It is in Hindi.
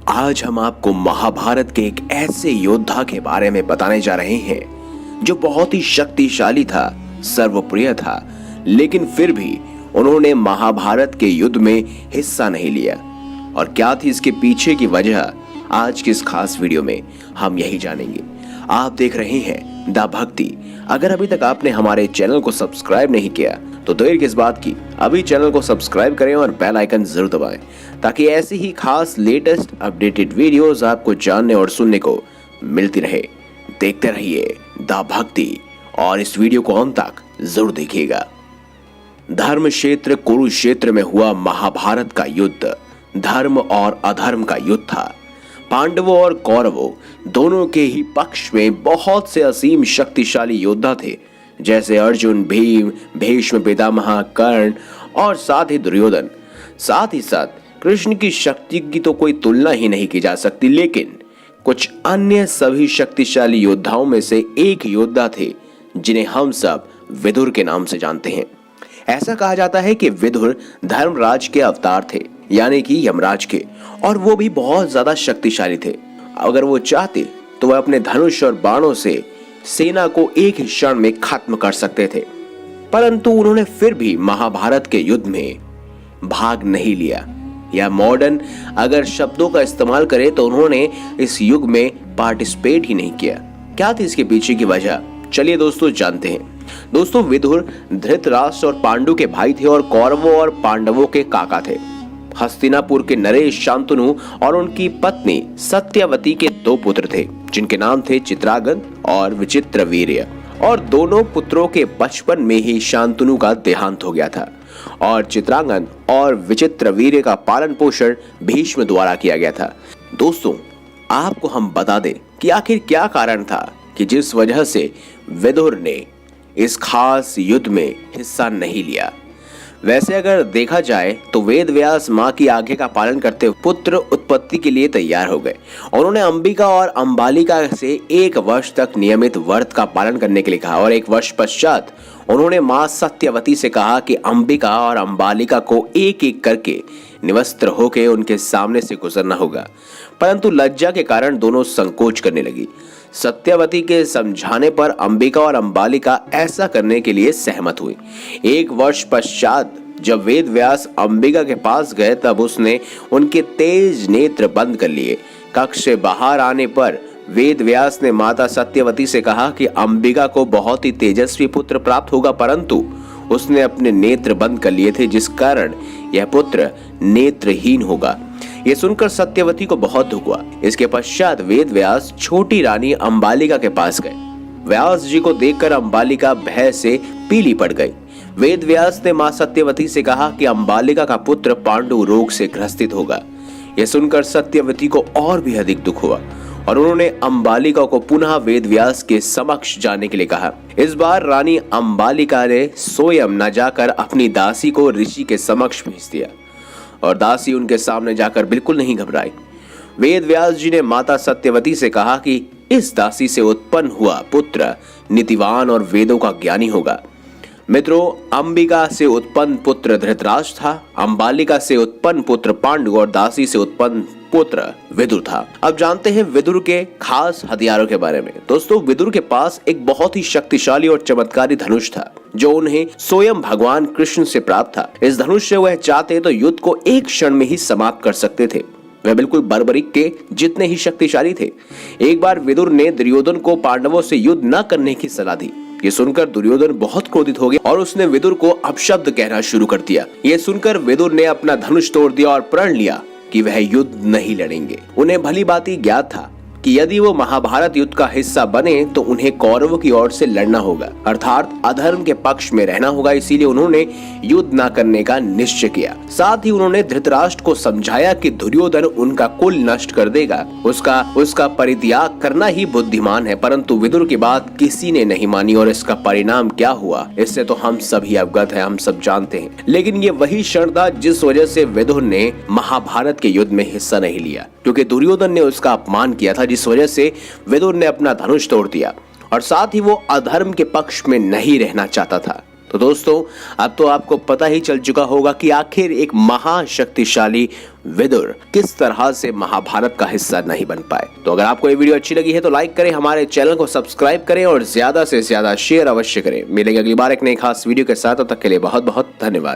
आज हम आपको महाभारत के एक ऐसे योद्धा के बारे में बताने जा रहे हैं जो बहुत ही शक्तिशाली था, सर्वप्रिय था, लेकिन फिर भी उन्होंने महाभारत के युद्ध में हिस्सा नहीं लिया। और क्या थी इसके पीछे की वजह, आज की इस खास वीडियो में हम यही जानेंगे। आप देख रहे हैं द भक्ति। अगर अभी तक आपने हमारे चैनल को सब्सक्राइब नहीं किया तो देर किस बात की, अभी चैनल को सब्सक्राइब करें और बेल आइकन जरूर दबाएं ताकि ऐसी ही खास लेटेस्ट अपडेटेड वीडियोस आपको जानने और सुनने को मिलती रहे। देखते रहिए द भक्ति और इस वीडियो को अंत तक जरूर देखिएगा। धर्म क्षेत्र कुरुक्षेत्र में हुआ महाभारत का युद्ध धर्म और अधर्म का युद्ध था। पांडवों और कौरवों दोनों के ही पक्ष में बहुत से असीम शक्तिशाली योद्धा थे, जैसे अर्जुन, भीम, भीष्म पितामह, कर्ण और साथ ही दुर्योधन। साथ ही साथ कृष्ण की शक्ति की तो कोई तुलना ही नहीं की जा सकती, लेकिन कुछ अन्य सभी शक्तिशाली योद्धाओं में से एक योद्धा थे जिन्हें हम सब विदुर के नाम से जानते हैं। ऐसा कहा जाता है कि विदुर धर्मराज के अवतार थे, यानी कि यमराज के, और वो भी बहुत ज्यादा शक्तिशाली थे। अगर वो चाहते तो वह अपने धनुष और बाणों से सेना को एक ही क्षण में खत्म कर सकते थे, परंतु उन्होंने फिर भी महाभारत के युद्ध में भाग नहीं लिया, या मॉडर्न अगर शब्दों का इस्तेमाल करें तो उन्होंने इस युग में पार्टिसिपेट ही नहीं किया। क्या थी इसके पीछे की वजह, चलिए दोस्तों जानते हैं। दोस्तों, विदुर धृतराष्ट्र और पांडु के भाई थे और कौरवों और पांडवों के काका थे। हस्तिनापुर के नरेश, शांतनु और उनकी पत्नी सत्यवती के दो पुत्र थे जिनके नाम थे चित्रांगद और विचित्रवीर्य। और दोनों पुत्रों के बचपन में ही शांतनु का देहांत हो गया था और चित्रांगद और विचित्रवीर्य का पालन पोषण भीष्म द्वारा किया गया था। दोस्तों, आपको हम बता दें कि आखिर क्या कारण था कि जिस वजह से विदुर ने इस खास युद्ध में हिस्सा नहीं लिया। वैसे अगर देखा जाए तो वेद व्यास माँ की आज्ञा का पालन करते हुए पुत्र उत्पत्ति के लिए तैयार हो गए। उन्होंने अंबिका और अंबालिका से 1 वर्ष तक नियमित व्रत का पालन करने के लिए कहा और 1 वर्ष पश्चात उन्होंने माँ सत्यवती से कहा कि अंबिका और अंबालिका को एक एक करके निवस्त्र होकर उनके सामने से गुजरना होगा, परंतु लज्जा के कारण दोनों संकोच करने लगी। सत्यवती के समझाने पर अंबिका और अंबालिका ऐसा करने के लिए सहमत हुई। 1 वर्ष पश्चात जब वेद व्यास अंबिका के पास गए तब उसने उनके तेज नेत्र बंद कर लिए। कक्ष से बाहर आने पर वेद व्यास ने माता सत्यवती से कहा कि अंबिका को बहुत ही तेजस्वी पुत्र प्राप्त होगा, परंतु उसने अपने नेत्र बंद कर लिए थे जिस कारण यह पुत्र नेत्रहीन होगा। यह सुनकर सत्यवती को बहुत दुख हुआ। इसके पश्चात वेद व्यास छोटी रानी अंबालिका के पास गए। व्यास जी को देखकर अंबालिका भय से पीली पड़ गई। वेद व्यास ने मां सत्यवती से कहा कि अंबालिका का पुत्र पांडु रोग से ग्रसित होगा। यह सुनकर सत्यवती को और भी अधिक दुख हुआ और उन्होंने अंबालिका को पुनः वेद व्यास के समक्ष जाने के लिए कहा। इस बार रानी अंबालिका ने स्वयं न जाकर अपनी दासी को ऋषि के समक्ष भेज दिया और दासी उनके सामने जाकर बिल्कुल नहीं घबराई। वेद व्यास जी ने माता सत्यवती से कहा कि इस दासी से उत्पन्न हुआ पुत्र नीतिवान और वेदों का ज्ञानी होगा। मित्रों, अंबिका से उत्पन्न पुत्र धृतराष्ट्र था, अंबालिका से उत्पन्न पुत्र पांडु और दासी से उत्पन्न पुत्र विदुर था। अब जानते हैं विदुर के खास हथियारों के बारे में। दोस्तों, विदुर के पास एक बहुत ही शक्तिशाली और चमत्कारी धनुष था जो उन्हें स्वयं भगवान कृष्ण से प्राप्त था। इस धनुष से वह चाहते तो युद्ध को एक क्षण में ही समाप्त कर सकते थे। वह बिल्कुल बर्बरीक के जितने ही शक्तिशाली थे। एक बार विदुर ने दुर्योधन को पांडवों से युद्ध न करने की सलाह दी। ये सुनकर दुर्योधन बहुत क्रोधित हो गया और उसने विदुर को अपशब्द कहना शुरू कर दिया। ये सुनकर विदुर ने अपना धनुष तोड़ दिया और प्रण लिया कि वह युद्ध नहीं लड़ेंगे। उन्हें भली भांति ज्ञात था कि यदि वो महाभारत युद्ध का हिस्सा बने तो उन्हें कौरवों की ओर से लड़ना होगा, अर्थात अधर्म के पक्ष में रहना होगा। इसीलिए उन्होंने युद्ध न करने का निश्चय किया। साथ ही उन्होंने धृतराष्ट्र को समझाया कि दुर्योधन उनका कुल नष्ट कर देगा, उसका परित्याग करना ही बुद्धिमान है। परंतु विदुर की बात किसी ने नहीं मानी और इसका परिणाम क्या हुआ इससे तो हम सभी अवगत हैं, हम सब जानते हैं। लेकिन ये वही क्षण था जिस वजह से विदुर ने महाभारत के युद्ध में हिस्सा नहीं लिया, क्योंकि दुर्योधन ने उसका अपमान किया था, जिस वजह से विदुर ने अपना धनुष तोड़ दिया और साथ ही वो अधर्म के पक्ष में नहीं रहना चाहता था। तो दोस्तों, अब तो आपको पता ही चल चुका होगा कि आखिर एक महाशक्तिशाली विदुर किस तरह से महाभारत का हिस्सा नहीं बन पाए। तो अगर आपको ये वीडियो अच्छी लगी है तो लाइक करें, हमारे चैनल को सब्सक्राइब करें और ज्यादा से ज्यादा शेयर अवश्य करें। मिलेंगे अगली बार एक नई खास वीडियो के साथ, तब तक के लिए बहुत बहुत धन्यवाद।